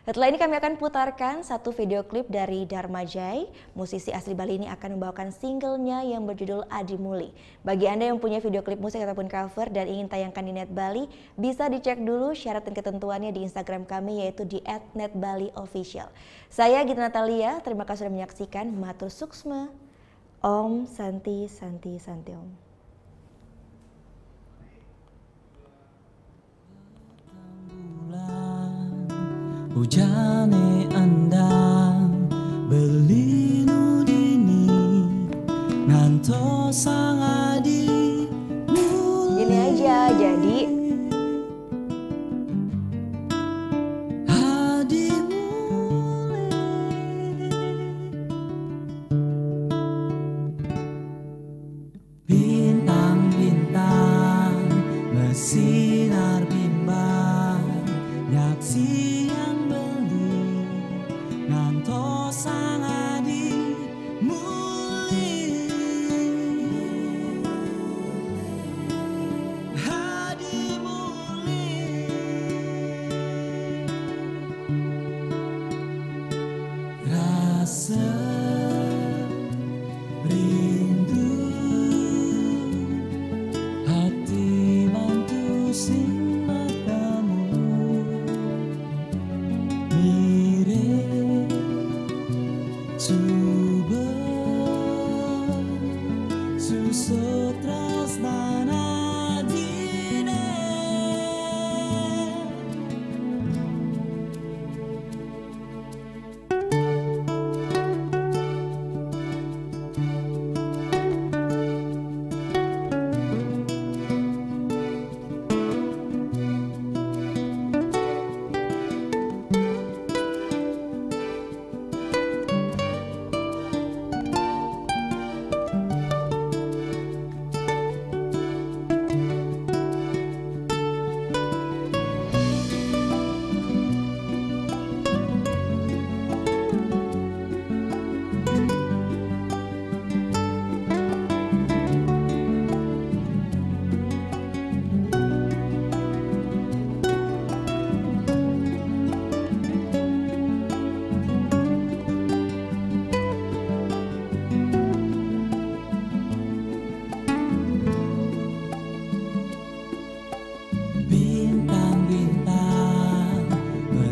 Setelah ini kami akan putarkan satu video klip dari Dharma Jai. Musisi asli Bali ini akan membawakan singlenya yang berjudul Adi Muli. Bagi Anda yang punya video klip musik ataupun cover dan ingin tayangkan di Net Bali, bisa dicek dulu syarat dan ketentuannya di Instagram kami yaitu di @netbaliofficial. Saya Gita Natalia, terima kasih sudah menyaksikan. Matur suksma. Om Santi Santi Santi Om. Hujane andang belinu dini nganto sang adi mulai. Gini aja, jadi Adi mulai. Bintang-bintang bersinar bimbang nyaksi nganto sang adi muli. Adi muli. Rasa rindu hati bantu sing matamu mirip Suba susutras nana dine.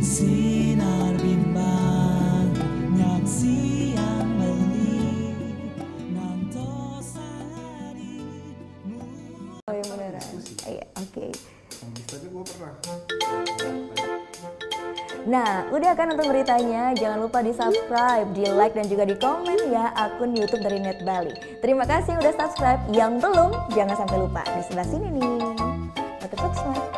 Sinar bimbang nyaksi yang beli nanto sehari. oh yang beneran. Iya, oke. Tapi gue pernah. Nah, udah kan nonton beritanya? Jangan lupa di subscribe, di like dan juga di komen ya akun YouTube dari Net Bali. Terima kasih udah subscribe. Yang belum, jangan sampai lupa di sebelah sini nih. Matur suksma.